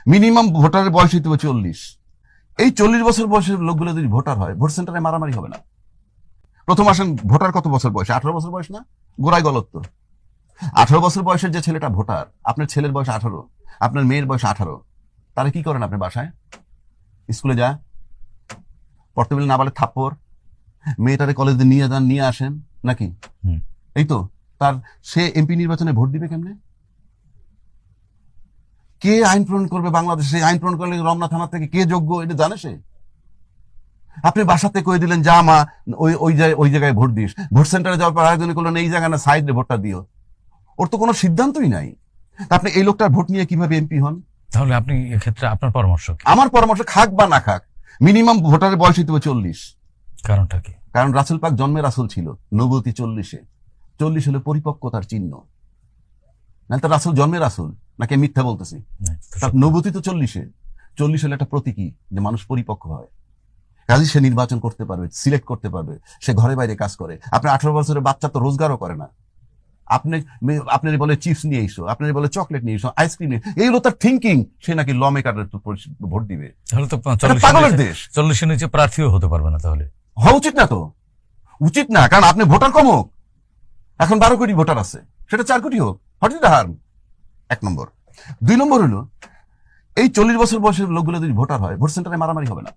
Minimum ভোটারের বয়স হইতে হবে 40। এই 40 বছর বয়সের লোকগুলো যদি ভোটার হয়, ভোট সেন্টারে মারামারি হবে না। প্রথম আসেন, ভোটার কত বছর বয়স? 18 বছর বয়স না? গোড়ায় গলত্ব। 18 বছর বয়সের যে ছেলেটা ভোটার, আপনার ছেলের বয়স 18, আপনার মেয়ের বয়স 18, তাহলে কি করেন আপনি? বাসায় স্কুলে যা পড়তে বলে না বলে থাপ্পড়, মেয়েটারে কলেজে নিয়ে যান, নিয়ে আসেন নাকি? এই তো তার, সে এমপি নির্বাচনে ভোট দিবে কেমনে? কে আইন প্রণয়ন করবে বাংলাদেশে? আইন প্রণয়ন করলে রমনা থানা থেকে কে যোগ্য, এটা জানে সে? আপনি বাসাতে কয়ে দিলেন যা মা ওই জায়গায় ভোট দিস, ভোট সেন্টারে যাওয়ার পর আরেকজন করলেন এই জায়গায় না সাইডে ভোটটা দিও। ওর তো কোনো সিদ্ধান্তই নাই। আপনি এই লোকটার ভোট নিয়ে কিভাবে এমপি হন? তাহলে আপনি এক্ষেত্রে আপনার পরামর্শ কি? আমার পরামর্শ, খাক বা না খাক, মিনিমাম ভোটারের বয়স হইতে হবে 40। কারণটা কি? কারণ রাসূল পাক জন্মে রাসূল ছিল, নবুয়তি 40 হলে পরিপক্কতার চিহ্ন। না তো রাসূল জন্মে রাসূল নাকি মিথ্যা বলতেছি? তার নবুয়তি তো 40 হলে একটা প্রতীকী যে মানুষ পরিপক্ক হয়, কাজে সে নির্বাচন করতে পারবে, সিলেক্ট করতে পারবে, সে ঘরে বাইরে কাজ করে। আপনি 18 বছরের বাচ্চা তো রোজগারও করে না। আপনি বলে চিপস নিয়ে এসো, আপনি বলে চকলেট নিয়ে এসো, আইসক্রিম নিয়ে, এইগুলো তার থিঙ্কিং। সে নাকি ল মেকারের ভোট দিবে। তাহলে তো পাগলের দেশ। 40-এর নিচে প্রার্থীও হতে পারবে না। তাহলে হওয়া উচিত না তো, উচিত না। কারণ আপনি ভোটার কম হোক, এখন 12 কোটি ভোটার আছে, সেটা 4 কোটি হোক, হোয়াট ইজ দ্য হার্ম? 1 নম্বর। 2 নম্বর হলো, এই 40 বছর বয়সের লোকগুলো যদি ভোটার হয়, ভোট সেন্টারে মারামারি হবে না।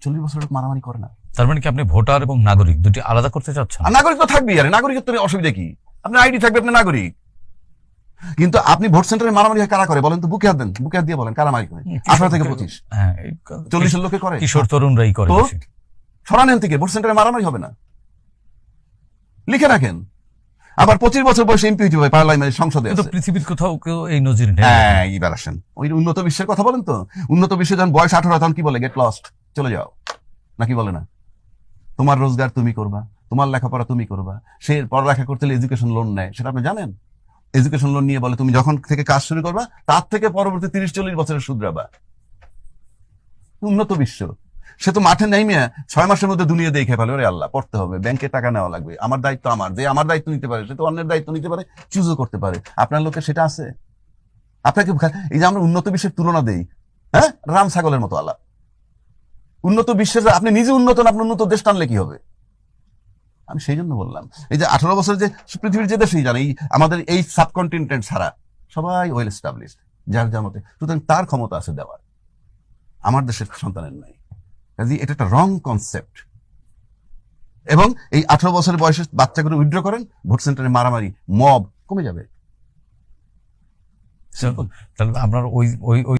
40 বছর লোক মারামারি করে না। তার মানে কি আপনি ভোটার এবং নাগরিক দুটি আলাদা করতে চাচ্ছেন? আর নাগরিক তো থাকবেই, আরে নাগরিকত্ব অসুবিধা কি? আপনার আইডি থাকবে, আপনি নাগরিক। কিন্তু আপনি ভোট সেন্টারে মারামারি কারা করে বলেন তো? বুকে হাত দেন, বুকে হাত দিয়ে বলেন কারা মারি করে? 18 থেকে 25। হ্যাঁ, 40 লোকে করে, কিশোর তরুণরাই করে। তো সরানেন থেকে ভোট সেন্টারে মারামারি হবে না, লিখে রাখেন। আবার 25 বছর বয়সে এমপি হইতে হবে, পার্লামেন্ট সংসদে আছে। পৃথিবীর কোথাও কেউ এই নজির নেই। হ্যাঁ, এইবার আসেন ওই উন্নত বিশ্বের কথা বলেন তো। উন্নত বিশ্বে যখন বয়স 18, তখন কি বলে? গেট লস্ট, চলে যাও, নাকি বলে না? তোমার রোজগার তুমি করবা, তোমার লেখাপড়া তুমি করবা। সে পড়ালেখা করতে হলে এডুকেশন লোন নেয়, সেটা আপনি জানেন? এডুকেশন লোন নিয়ে বলে তুমি যখন থেকে কাজ শুরু করবা তার থেকে পরবর্তী 30-40 বছরের শুধরাবা। উন্নত বিশ্ব। সে তো মাঠে নেই মেয়ে 6 মাসের মধ্যে দুনিয়া দেখে ফেলে, ওরে আল্লাহ, পড়তে হবে, ব্যাংকে টাকা নেওয়া লাগবে, আমার দায়িত্ব আমার, যে আমার দায়িত্ব নিতে পারে সে তো অন্যের দায়িত্ব নিতে পারে, চুজও করতে পারে। আপনার লোকে সেটা আছে? আপনাকে এই যে আমরা উন্নত বিশ্বের তুলনা দেই, হ্যাঁ, রাম ছাগলের মতো আল্লাহ। উন্নত বিশ্বের, আপনি নিজে উন্নত না, আপনি উন্নত দেশ টানলে কি হবে? আমি সেই জন্য বললাম, এই যে 18 বছর যে পৃথিবীর যে দেশেই জানে, আমাদের এই সাবকন্টিনেন্ট ছাড়া সবাই ওয়েল এস্টাবলিশড, যার যার মতে, সুতরাং তার ক্ষমতা আছে দেওয়ার, আমার দেশের সন্তানের নাই। কাজে এটা একটা রং কনসেপ্ট। এবং এই 18 বছরের বয়সে বাচ্চাগুলো উইথড্র করেন, ভোট সেন্টারে মারামারি, মব কমে যাবে। তাহলে আপনার ওই